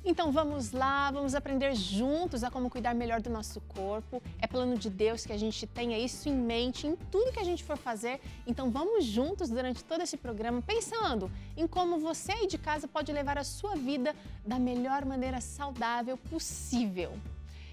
Então vamos lá, vamos aprender juntos a como cuidar melhor do nosso corpo. É plano de Deus que a gente tenha isso em mente em tudo que a gente for fazer. Então vamos juntos durante todo esse programa pensando em como você aí de casa pode levar a sua vida da melhor maneira saudável possível.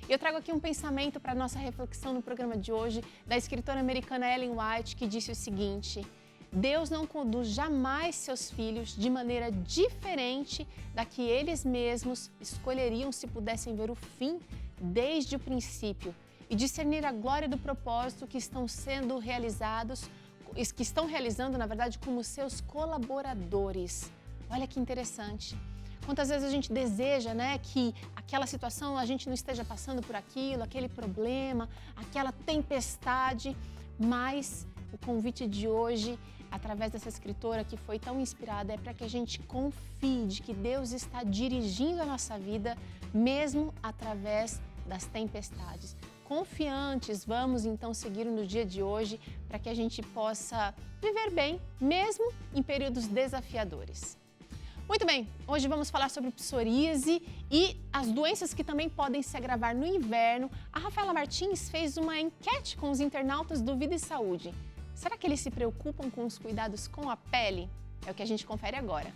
Eu trago aqui um pensamento para a nossa reflexão no programa de hoje da escritora americana Ellen White, que disse o seguinte: Deus não conduz jamais seus filhos de maneira diferente da que eles mesmos escolheriam se pudessem ver o fim desde o princípio e discernir a glória do propósito que estão realizando, na verdade, como seus colaboradores. Olha que interessante. Quantas vezes a gente deseja, que aquela situação a gente não esteja passando por aquilo, aquele problema, aquela tempestade, mas o convite de hoje, através dessa escritora que foi tão inspirada, é para que a gente confie de que Deus está dirigindo a nossa vida, mesmo através das tempestades. Confiantes, vamos então seguir no dia de hoje para que a gente possa viver bem, mesmo em períodos desafiadores. Muito bem, hoje vamos falar sobre psoríase e as doenças que também podem se agravar no inverno. A Rafaela Martins fez uma enquete com os internautas do Vida e Saúde. Será que eles se preocupam com os cuidados com a pele? É o que a gente confere agora.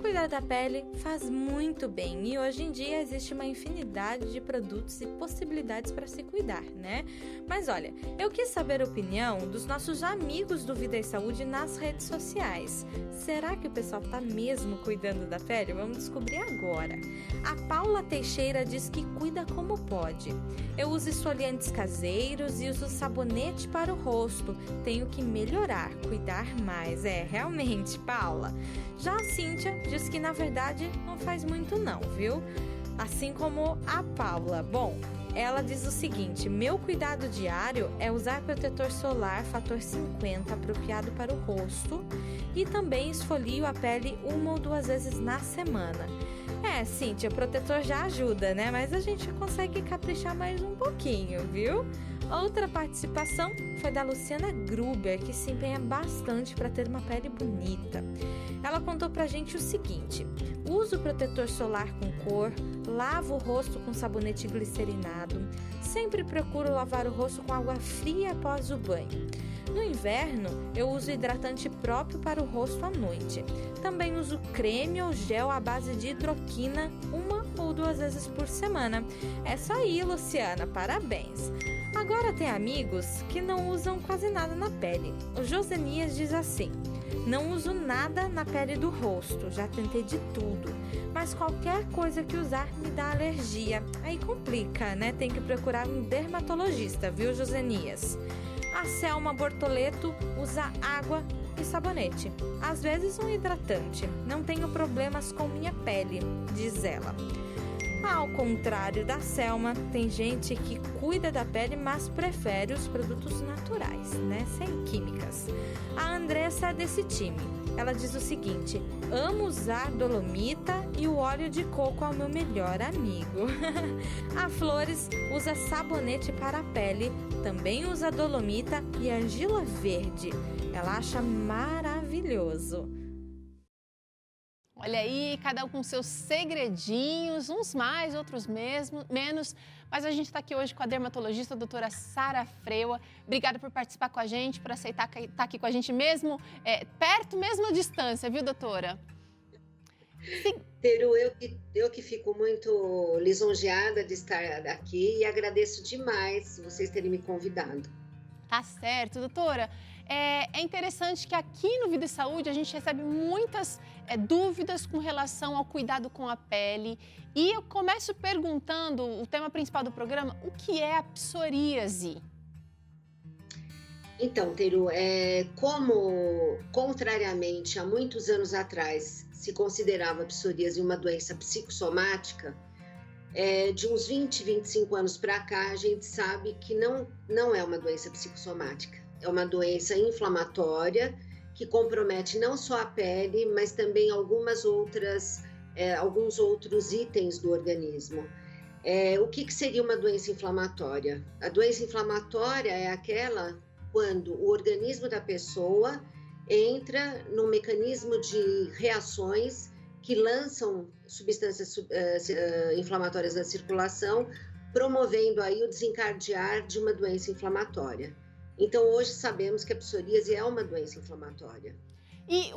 Cuidar da pele faz muito bem e hoje em dia existe uma infinidade de produtos e possibilidades para se cuidar, né? Mas olha, eu quis saber a opinião dos nossos amigos do Vida e Saúde nas redes sociais. Será que o pessoal está mesmo cuidando da pele? Vamos descobrir agora. A Paula Teixeira diz que cuida como pode. Eu uso esfoliantes caseiros e uso sabonete para o rosto. Tenho que melhorar, cuidar mais. Realmente, Paula. Já a Cíntia diz que na verdade não faz muito não, viu? Assim como a Paula. Bom, ela diz o seguinte: meu cuidado diário é usar protetor solar fator 50 apropriado para o rosto e também esfolio a pele 1 ou 2 vezes na semana. Cíntia, protetor já ajuda, né? Mas a gente consegue caprichar mais um pouquinho, viu? Outra participação foi da Luciana Gruber, que se empenha bastante para ter uma pele bonita. Ela contou pra gente o seguinte: uso protetor solar com cor, lavo o rosto com sabonete glicerinado, sempre procuro lavar o rosto com água fria após o banho. No inverno, eu uso hidratante próprio para o rosto à noite. Também uso creme ou gel à base de hidroquina 1 ou 2 vezes por semana. É isso aí, Luciana, parabéns! Agora tem amigos que não usam quase nada na pele. O Josenias diz assim: não uso nada na pele do rosto, já tentei de tudo, mas qualquer coisa que usar me dá alergia. Aí complica, né? Tem que procurar um dermatologista, viu, Josenias? A Selma Bortoleto usa água e sabonete, às vezes um hidratante. Não tenho problemas com minha pele, diz ela. Ao contrário da Selma, tem gente que cuida da pele, mas prefere os produtos naturais, né? Sem químicas. A Andressa é desse time. Ela diz o seguinte: amo usar dolomita e o óleo de coco é o meu melhor amigo. A Flores usa sabonete para a pele, também usa dolomita e argila verde. Ela acha maravilhoso. Olha aí, cada um com seus segredinhos, uns mais, outros menos. Mas a gente está aqui hoje com a dermatologista, a doutora Sara Freua. Obrigada por participar com a gente, por aceitar estar aqui com a gente mesmo, perto, mesmo à distância, viu, doutora? Teru, eu que fico muito lisonjeada de estar aqui e agradeço demais vocês terem me convidado. Tá certo, doutora. É interessante que aqui no Vida e Saúde a gente recebe muitas dúvidas com relação ao cuidado com a pele. E eu começo perguntando, o tema principal do programa, o que é a psoríase? Então, Teru, como, contrariamente a muitos anos atrás, se considerava a psoríase uma doença psicossomática, de uns 20, 25 anos para cá, a gente sabe que não é uma doença psicossomática. É uma doença inflamatória que compromete não só a pele, mas também alguns outros itens do organismo. O que seria uma doença inflamatória? A doença inflamatória é aquela quando o organismo da pessoa entra num mecanismo de reações que lançam substâncias inflamatórias na circulação, promovendo aí o desencadear de uma doença inflamatória. Então, hoje sabemos que a psoríase é uma doença inflamatória. E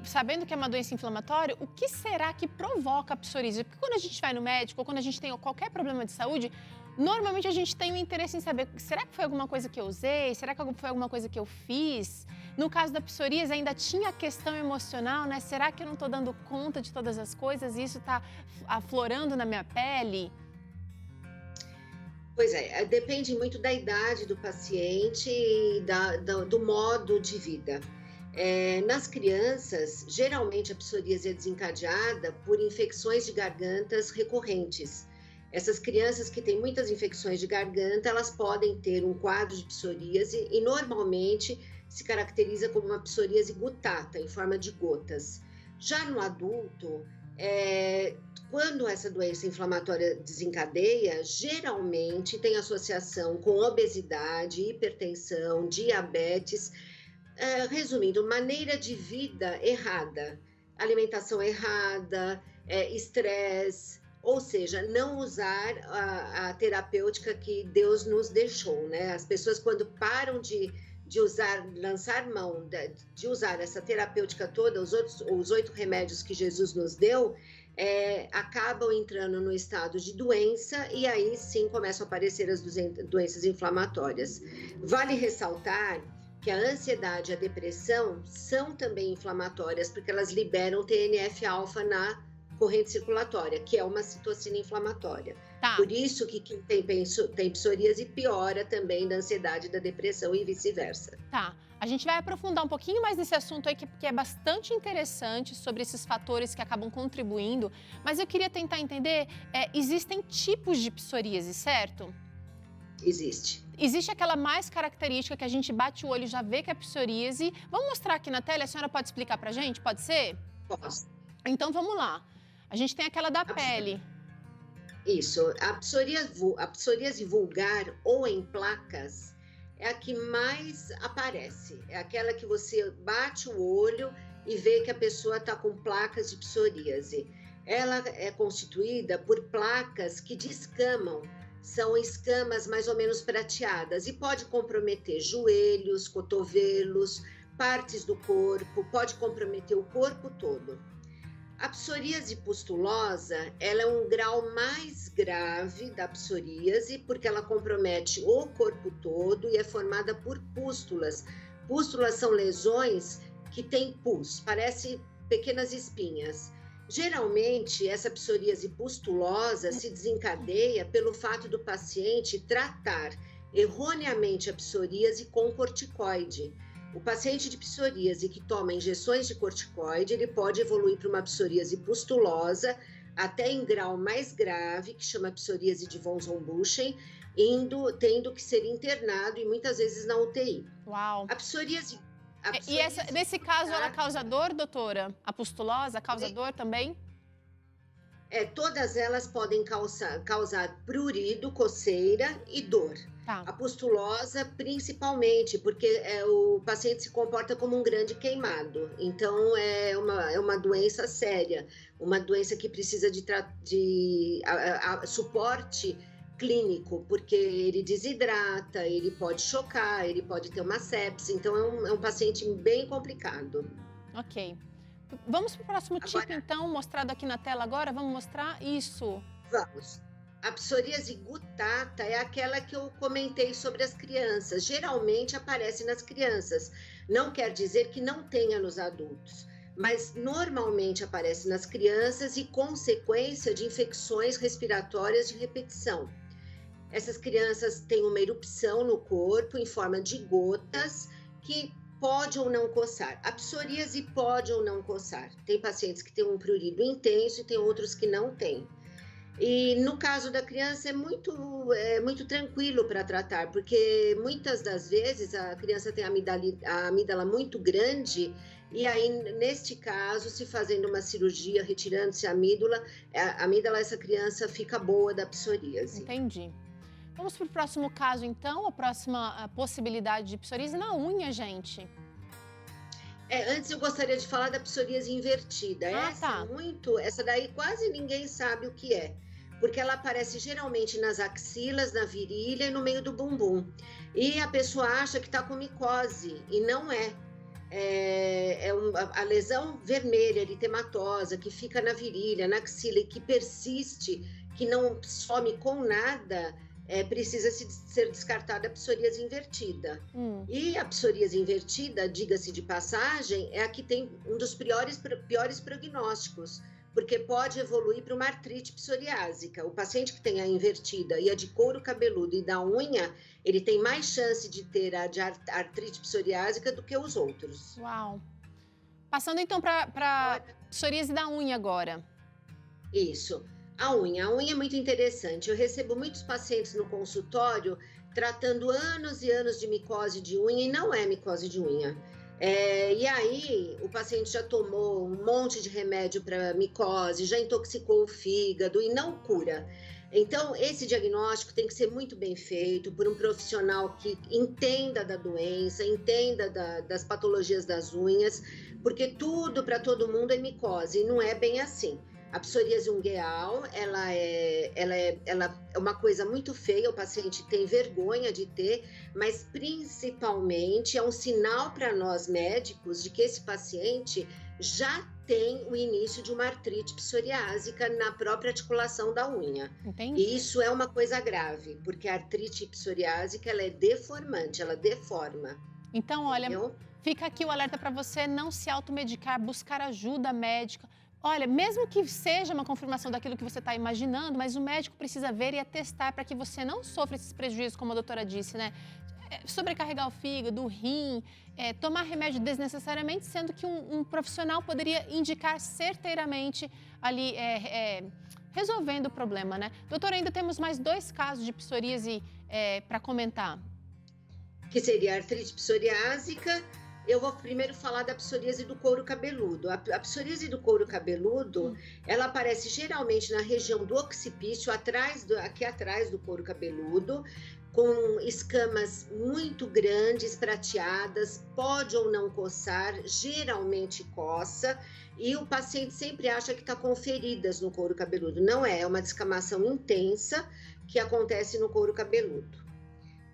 sabendo que é uma doença inflamatória, o que será que provoca a psoríase? Porque quando a gente vai no médico ou quando a gente tem qualquer problema de saúde, normalmente a gente tem um interesse em saber, será que foi alguma coisa que eu usei? Será que foi alguma coisa que eu fiz? No caso da psoríase, ainda tinha a questão emocional, né? Será que eu não estou dando conta de todas as coisas e isso está aflorando na minha pele? Pois é, depende muito da idade do paciente e do modo de vida. Nas crianças, geralmente a psoríase é desencadeada por infecções de gargantas recorrentes. Essas crianças que têm muitas infecções de garganta, elas podem ter um quadro de psoríase e normalmente se caracteriza como uma psoríase gutata, em forma de gotas. Já no adulto, quando essa doença inflamatória desencadeia, geralmente tem associação com obesidade, hipertensão, diabetes. Resumindo, maneira de vida errada, alimentação errada, estresse, ou seja, não usar a terapêutica que Deus nos deixou, né? As pessoas, quando param de lançar mão de usar essa terapêutica toda, os 8 remédios que Jesus nos deu, acabam entrando no estado de doença e aí sim começam a aparecer as doenças inflamatórias. Vale ressaltar que a ansiedade e a depressão são também inflamatórias, porque elas liberam TNF-alfa na corrente circulatória, que é uma citocina inflamatória. Tá. Por isso que quem tem psoríase piora também da ansiedade e da depressão e vice-versa. Tá. A gente vai aprofundar um pouquinho mais nesse assunto aí, que é bastante interessante, sobre esses fatores que acabam contribuindo, mas eu queria tentar entender, existem tipos de psoríase, certo? Existe aquela mais característica que a gente bate o olho e já vê que é psoríase. Vamos mostrar aqui na tela, a senhora pode explicar pra gente? Pode ser? Posso. Então vamos lá. A gente tem aquela da pele. Isso. A psoríase vulgar ou em placas é a que mais aparece. É aquela que você bate o olho e vê que a pessoa está com placas de psoríase. Ela é constituída por placas que descamam. São escamas mais ou menos prateadas e pode comprometer joelhos, cotovelos, partes do corpo, pode comprometer o corpo todo. A psoríase pustulosa, ela é um grau mais grave da psoríase, porque ela compromete o corpo todo e é formada por pústulas. Pústulas são lesões que têm pus, parece pequenas espinhas. Geralmente, essa psoríase pustulosa se desencadeia pelo fato do paciente tratar erroneamente a psoríase com corticoide. O paciente de psoríase que toma injeções de corticoide, ele pode evoluir para uma psoríase pustulosa, até em grau mais grave, que chama psoríase de von Sohn-Buchen, tendo que ser internado e muitas vezes na UTI. Uau! A psoríase nesse caso, ela causa dor, doutora? A pustulosa causa dor também? Todas elas podem causar prurido, coceira e dor. Tá. A pustulosa, principalmente, porque o paciente se comporta como um grande queimado. Então, é uma doença séria, uma doença que precisa de suporte clínico, porque ele desidrata, ele pode chocar, ele pode ter uma sepse. Então, é um paciente bem complicado. Ok. Vamos para o próximo tipo, então, mostrado aqui na tela agora. Vamos mostrar isso. Vamos. A psoríase gutata é aquela que eu comentei sobre as crianças. Geralmente aparece nas crianças. Não quer dizer que não tenha nos adultos, mas normalmente aparece nas crianças e consequência de infecções respiratórias de repetição. Essas crianças têm uma erupção no corpo em forma de gotas que pode ou não coçar. A psoríase pode ou não coçar. Tem pacientes que têm um prurido intenso e tem outros que não têm. E no caso da criança é muito tranquilo para tratar, porque muitas das vezes a criança tem a amígdala muito grande e aí, neste caso, se fazendo uma cirurgia, retirando-se a amígdala, essa criança fica boa da psoríase. Entendi. Vamos para o próximo caso, então, a próxima possibilidade de psoríase na unha, gente. Antes eu gostaria de falar da psoríase invertida. Ah, tá. Essa daí quase ninguém sabe o que é, porque ela aparece geralmente nas axilas, na virilha e no meio do bumbum. E a pessoa acha que está com micose, e não é. A lesão vermelha, eritematosa, que fica na virilha, na axila e que persiste, que não some com nada, precisa ser descartada a psoríase invertida. E a psoríase invertida, diga-se de passagem, é a que tem um dos piores prognósticos, porque pode evoluir para uma artrite psoriásica. O paciente que tem a invertida e a de couro cabeludo e da unha, ele tem mais chance de ter a de artrite psoriásica do que os outros. Uau! Passando então para psoríase da unha agora. Isso. A unha é muito interessante. Eu recebo muitos pacientes no consultório tratando anos e anos de micose de unha e não é micose de unha. E aí, o paciente já tomou um monte de remédio para micose, já intoxicou o fígado e não cura. Então, esse diagnóstico tem que ser muito bem feito por um profissional que entenda da doença, entenda das patologias das unhas, porque tudo para todo mundo é micose, e não é bem assim. A psoríase ungueal, ela é uma coisa muito feia, o paciente tem vergonha de ter, mas principalmente é um sinal para nós médicos de que esse paciente já tem o início de uma artrite psoriásica na própria articulação da unha. Entendi. E isso é uma coisa grave, porque a artrite psoriásica, ela é deformante, ela deforma. Então, olha, Entendeu? fica aqui o alerta para você não se automedicar, buscar ajuda médica. Olha, mesmo que seja uma confirmação daquilo que você está imaginando, mas o médico precisa ver e atestar para que você não sofra esses prejuízos, como a doutora disse, né? Sobrecarregar o fígado, o rim, tomar remédio desnecessariamente, sendo que um profissional poderia indicar certeiramente ali, resolvendo o problema, né? Doutora, ainda temos mais 2 casos de psoríase para comentar. Que seria a artrite psoriásica. Eu vou primeiro falar da psoríase do couro cabeludo. A psoríase do couro cabeludo, ela aparece geralmente na região do occipício, aqui atrás do couro cabeludo, com escamas muito grandes, prateadas, pode ou não coçar, geralmente coça, e o paciente sempre acha que está com feridas no couro cabeludo. Não é uma descamação intensa que acontece no couro cabeludo.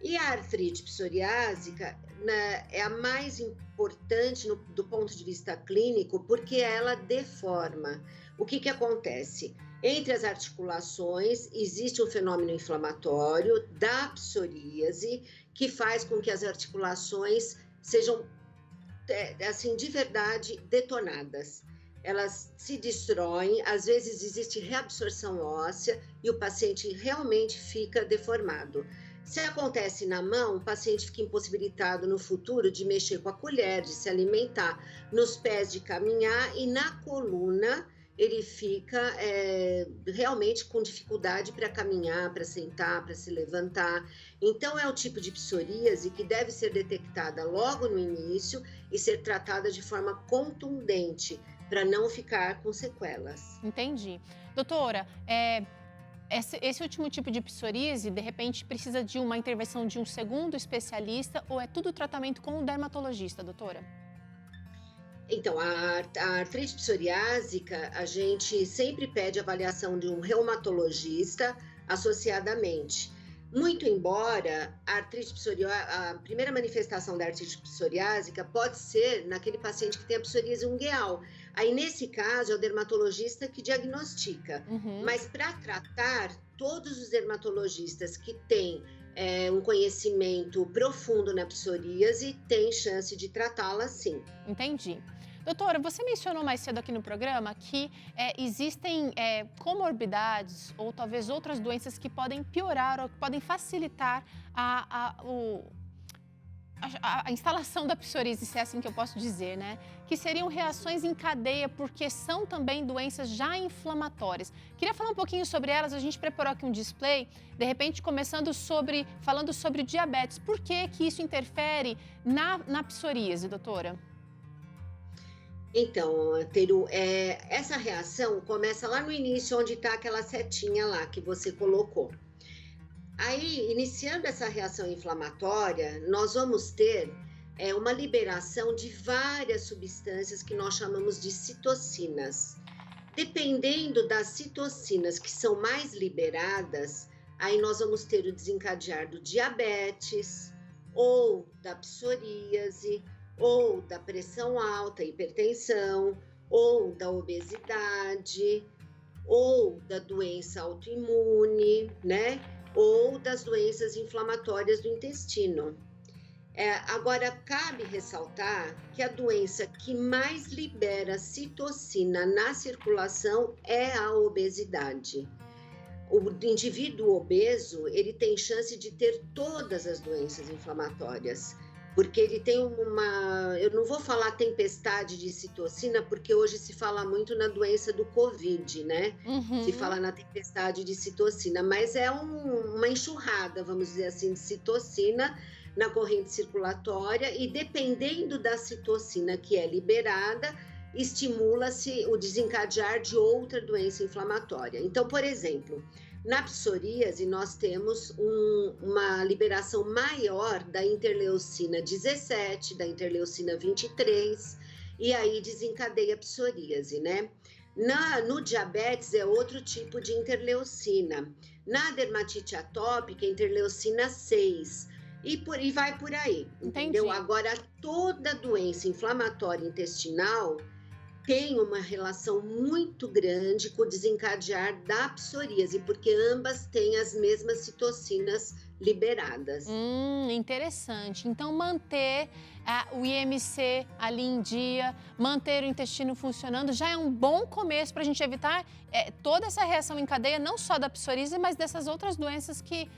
E a artrite psoriásica, né, é a mais importante do ponto de vista clínico, porque ela deforma. O que acontece? Entre as articulações, existe um fenômeno inflamatório da psoríase, que faz com que as articulações sejam, assim, de verdade, detonadas. Elas se destroem, às vezes existe reabsorção óssea e o paciente realmente fica deformado. Se acontece na mão, o paciente fica impossibilitado no futuro de mexer com a colher, de se alimentar, nos pés de caminhar, e na coluna ele fica realmente com dificuldade para caminhar, para sentar, para se levantar. Então é o tipo de psoríase que deve ser detectada logo no início e ser tratada de forma contundente, para não ficar com sequelas. Entendi. Doutora, esse último tipo de psoríase, de repente, precisa de uma intervenção de um segundo especialista ou é tudo tratamento com o dermatologista, doutora? Então, a artrite psoriásica, a gente sempre pede avaliação de um reumatologista associadamente. Muito embora a primeira manifestação da artrite psoriásica pode ser naquele paciente que tem a psoríase ungueal. Aí, nesse caso, é o dermatologista que diagnostica. Mas, para tratar, todos os dermatologistas que têm um conhecimento profundo na psoríase têm chance de tratá-la, sim. Entendi. Doutora, você mencionou mais cedo aqui no programa que existem comorbidades ou talvez outras doenças que podem piorar ou que podem facilitar a instalação da psoríase, se é assim que eu posso dizer, né? Que seriam reações em cadeia, porque são também doenças já inflamatórias. Queria falar um pouquinho sobre elas, a gente preparou aqui um display, de repente falando sobre diabetes. Por que isso interfere na psoríase, doutora? Então, Teru, essa reação começa lá no início, onde está aquela setinha lá que você colocou. Aí, iniciando essa reação inflamatória, nós vamos ter é uma liberação de várias substâncias que nós chamamos de citocinas. Dependendo das citocinas que são mais liberadas, aí nós vamos ter o desencadear do diabetes, ou da psoríase, ou da pressão alta, hipertensão, ou da obesidade, ou da doença autoimune, né? Ou das doenças inflamatórias do intestino. Agora, cabe ressaltar que a doença que mais libera citocina na circulação é a obesidade. O indivíduo obeso, ele tem chance de ter todas as doenças inflamatórias, porque ele tem eu não vou falar tempestade de citocina, porque hoje se fala muito na doença do Covid, né? Se fala na tempestade de citocina, mas é uma enxurrada, vamos dizer assim, de citocina na corrente circulatória, e dependendo da citocina que é liberada, estimula-se o desencadear de outra doença inflamatória. Então, por exemplo, na psoríase, nós temos uma liberação maior da interleucina 17, da interleucina 23, e aí desencadeia a psoríase, né? No diabetes é outro tipo de interleucina. Na dermatite atópica, interleucina 6. E vai por aí, entendeu? Entendi. Agora, toda doença inflamatória intestinal tem uma relação muito grande com o desencadear da psoríase, porque ambas têm as mesmas citocinas liberadas. Interessante. Então, manter o IMC ali em dia, manter o intestino funcionando, já é um bom começo para a gente evitar toda essa reação em cadeia, não só da psoríase, mas dessas outras doenças que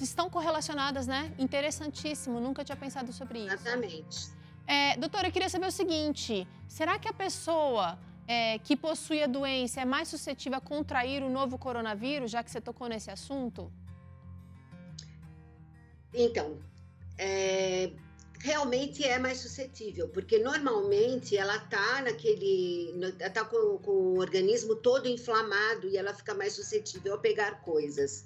estão correlacionadas, né? Interessantíssimo, nunca tinha pensado sobre isso. Exatamente. Doutora, eu queria saber o seguinte, será que a pessoa que possui a doença é mais suscetível a contrair o novo coronavírus, já que você tocou nesse assunto? Então, realmente é mais suscetível, porque normalmente ela está com o organismo todo inflamado e ela fica mais suscetível a pegar coisas.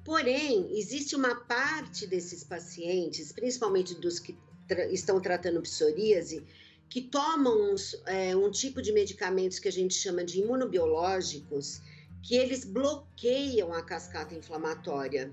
Porém, existe uma parte desses pacientes, principalmente dos que estão tratando psoríase, que tomam um tipo de medicamentos que a gente chama de imunobiológicos, que eles bloqueiam a cascata inflamatória.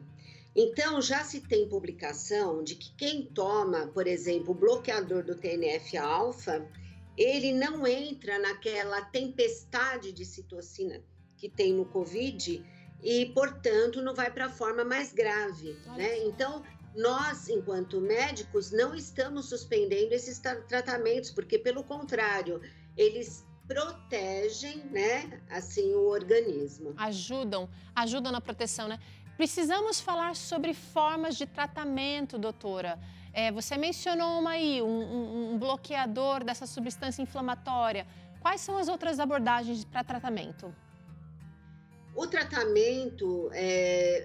Então, já se tem publicação de que quem toma, por exemplo, o bloqueador do TNF-alfa, ele não entra naquela tempestade de citocina que tem no COVID e, portanto, não vai para a forma mais grave, né? Então, nós, enquanto médicos, não estamos suspendendo esses tratamentos, porque, pelo contrário, eles protegem, né, assim, o organismo. Ajudam na proteção, né? Precisamos falar sobre formas de tratamento, doutora. Você mencionou uma aí, um bloqueador dessa substância inflamatória. Quais são as outras abordagens para tratamento? O tratamento,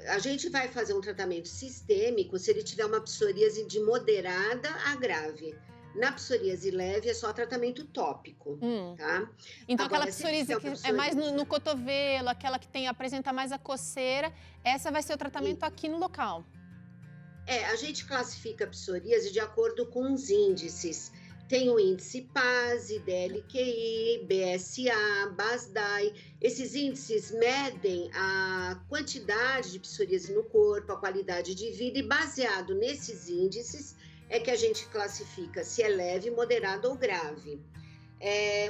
a gente vai fazer um tratamento sistêmico se ele tiver uma psoríase de moderada a grave. Na psoríase leve é só tratamento tópico, tá? Então, agora, aquela psoríase que é mais no cotovelo, aquela que apresenta mais a coceira, essa vai ser o tratamento aqui no local. A gente classifica a psoríase de acordo com os índices. Tem o índice PASI, DLQI, BSA, BASDAI. Esses índices medem a quantidade de psoríase no corpo, a qualidade de vida, e baseado nesses índices é que a gente classifica se é leve, moderado ou grave.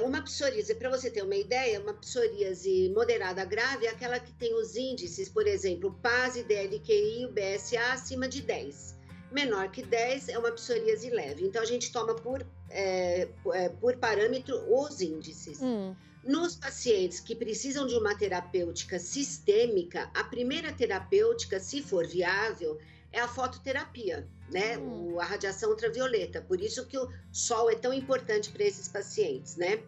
Uma psoríase, para você ter uma ideia, uma psoríase moderada a grave é aquela que tem os índices, por exemplo, PASI, DLQI, o BSA acima de 10. Menor que 10 é uma psoríase leve. Então, a gente toma por parâmetro os índices. Nos pacientes que precisam de uma terapêutica sistêmica, a primeira terapêutica, se for viável, é a fototerapia, né? A radiação ultravioleta. Por isso que o sol é tão importante para esses pacientes, né?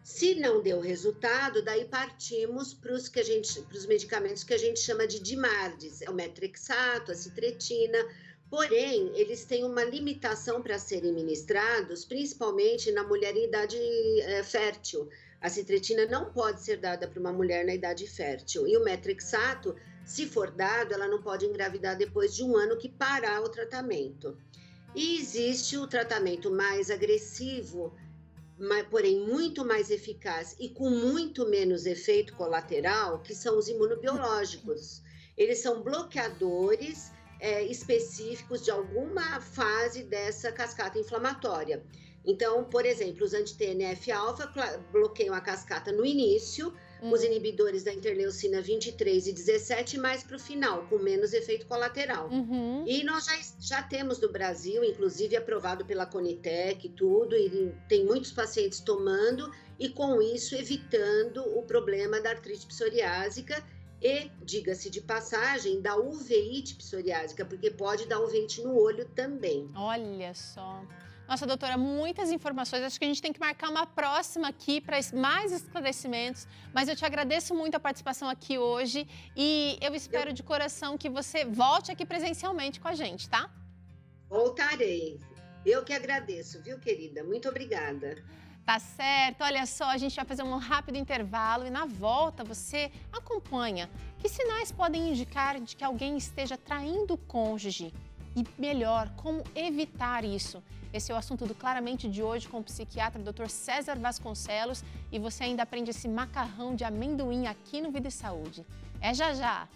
Se não deu resultado, daí partimos para os medicamentos que a gente chama de DIMARDs, o metrexato, a citretina. Porém, eles têm uma limitação para serem ministrados, principalmente na mulher em idade fértil. A citretina não pode ser dada para uma mulher na idade fértil. E o metrexato, se for dado, ela não pode engravidar depois de 1 ano que parar o tratamento. E existe o tratamento mais agressivo, porém muito mais eficaz e com muito menos efeito colateral, que são os imunobiológicos. Eles são bloqueadores específicos de alguma fase dessa cascata inflamatória. Então, por exemplo, os anti-TNF-alfa bloqueiam a cascata no início, os inibidores da interleucina 23 e 17 mais para o final, com menos efeito colateral. E nós já temos no Brasil, inclusive aprovado pela Conitec e tudo, e tem muitos pacientes tomando e com isso evitando o problema da artrite psoriásica e, diga-se de passagem, da uveíte psoriásica, porque pode dar uveíte no olho também. Olha só. Nossa, doutora, muitas informações. Acho que a gente tem que marcar uma próxima aqui para mais esclarecimentos. Mas eu te agradeço muito a participação aqui hoje e eu espero de coração que você volte aqui presencialmente com a gente, tá? Voltarei. Eu que agradeço, viu, querida? Muito obrigada. Tá certo. Olha só, a gente vai fazer um rápido intervalo e na volta você acompanha. Que sinais podem indicar de que alguém esteja traindo o cônjuge? E melhor, como evitar isso? Esse é o assunto do Claramente de hoje com o psiquiatra Dr. César Vasconcelos e você ainda aprende esse macarrão de amendoim aqui no Vida e Saúde. É já já!